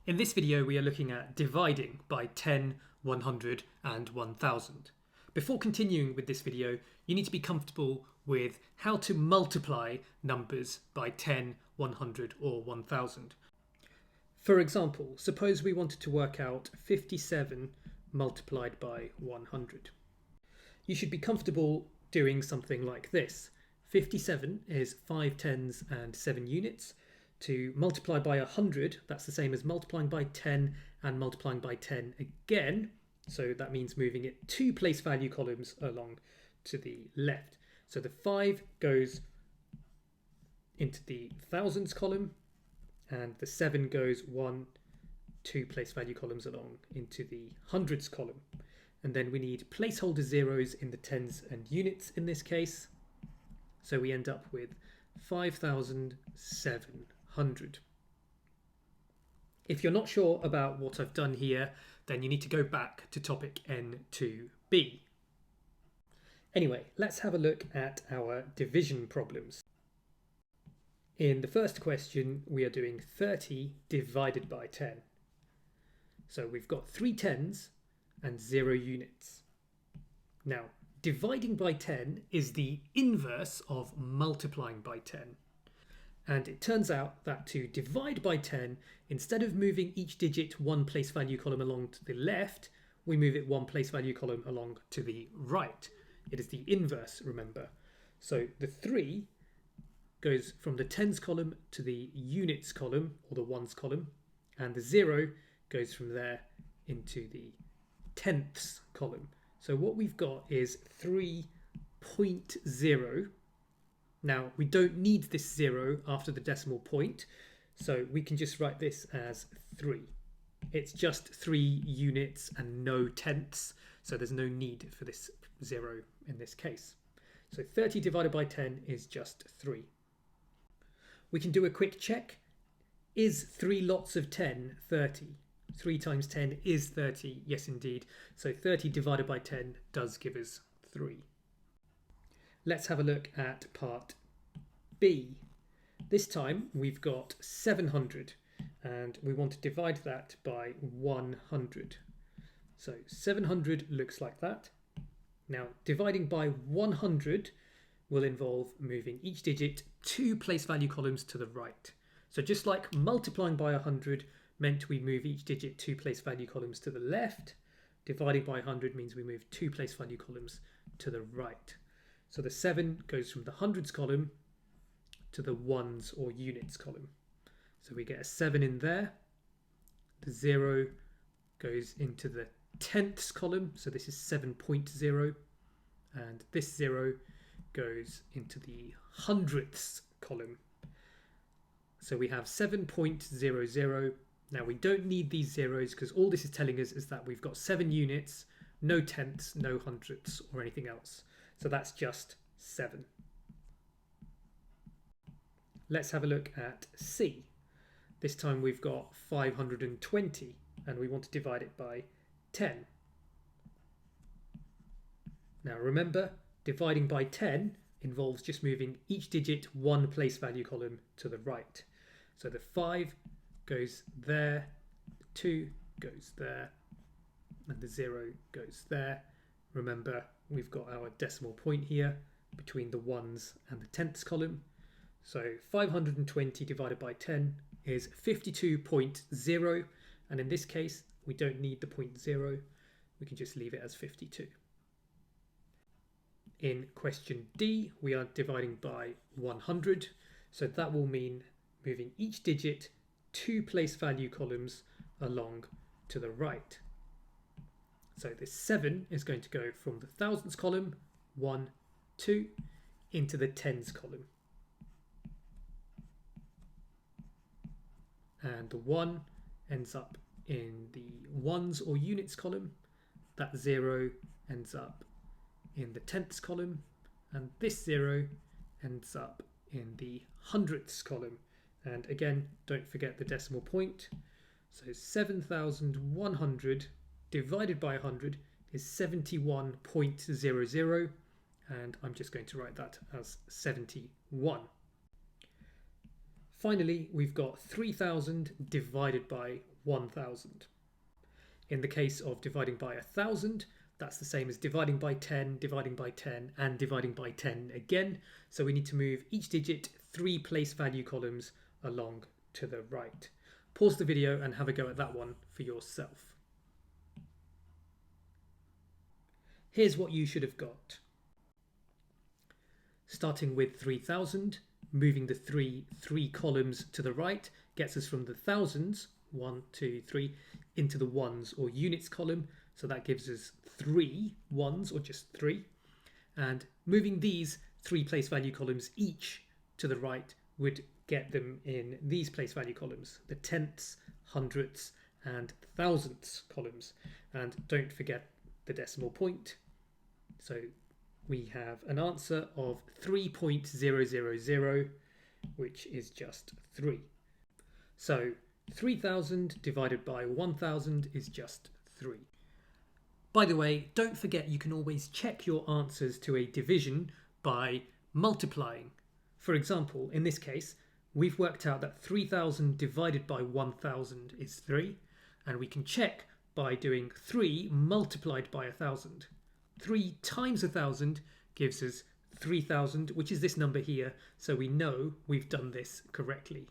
In this video we are looking at dividing by 10, 100 and 1000. Before continuing with this video, you need to be comfortable with how to multiply numbers by 10, 100 or 1000. For example, suppose we wanted to work out 57 multiplied by 100. You should be comfortable doing something like this. 57 is 5 tens and 7 units. To multiply by 100, that's the same as multiplying by 10 and multiplying by 10 again. So that means moving it 2 place value columns along to the left. So the 5 goes into the thousands column and the 7 goes 2 place value columns along into the hundreds column. And then we need placeholder zeros in the tens and units in this case. So we end up with 5,700. If you're not sure about what I've done here, then you need to go back to topic N2b. Anyway, let's have a look at our division problems. In the first question, we are doing 30 divided by 10. So we've got 3 tens and 0 units. Now, dividing by 10 is the inverse of multiplying by 10. And it turns out that to divide by 10, instead of moving each digit 1 place value column along to the left, we move it 1 place value column along to the right. It is the inverse, remember. So the 3 goes from the tens column to the units column, or the ones column, and the 0 goes from there into the tenths column. So what we've got is 3.0. Now, we don't need this 0 after the decimal point, so we can just write this as 3. It's just 3 units and no tenths, so there's no need for this 0 in this case. So 30 divided by 10 is just 3. We can do a quick check. Is 3 lots of 10 30? 3 times 10 is 30, yes indeed. So 30 divided by 10 does give us 3. Let's have a look at part B. This time we've got 700 and we want to divide that by 100. So 700 looks like that. Now dividing by 100 will involve moving each digit 2 place value columns to the right. So just like multiplying by 100 meant we move each digit 2 place value columns to the left, dividing by 100 means we move 2 place value columns to the right. So the 7 goes from the hundreds column to the ones or units column. So we get a 7 in there. The 0 goes into the tenths column, so this is 7.0, and this 0 goes into the hundredths column. So we have 7.00. Now we don't need these zeros because all this is telling us is that we've got 7 units, no tenths, no hundredths or anything else. So that's just 7. Let's have a look at C. This time we've got 520 and we want to divide it by 10. Now remember, dividing by 10 involves just moving each digit 1 place value column to the right. So the 5 goes there, the 2 goes there, and the 0 goes there. Remember, we've got our decimal point here between the ones and the tenths column. So 520 divided by 10 is 52.0, and in this case we don't need the 0. We can just leave it as 52. In question D, we are dividing by 100, so that will mean moving each digit 2 place value columns along to the right. So this 7 is going to go from the thousands column, 1, 2, into the tens column. And the 1 ends up in the ones or units column. That 0 ends up in the tenths column, and this 0 ends up in the hundredths column. And again, don't forget the decimal point. So 7,100 divided by 100 is 71.00, and I'm just going to write that as 71. Finally, we've got 3000 divided by 1000. In the case of dividing by 1000, that's the same as dividing by 10, dividing by 10, and dividing by 10 again. So we need to move each digit 3 place value columns along to the right. Pause the video and have a go at that one for yourself. Here's what you should have got. Starting with 3000, moving the three columns to the right gets us from the thousands, 1, 2, 3, into the ones or units column. So that gives us 3 ones, or just 3. And moving these 3 place value columns each to the right would get them in these place value columns, the tenths, hundredths, and thousandths columns. And don't forget the decimal point. So we have an answer of 3.000, which is just 3. So 3000 divided by 1000 is just 3. By the way, don't forget you can always check your answers to a division by multiplying. For example, in this case, we've worked out that 3000 divided by 1000 is 3, and we can check by doing 3 multiplied by 1000. 3 times 1000 gives us 3000, which is this number here, so we know we've done this correctly.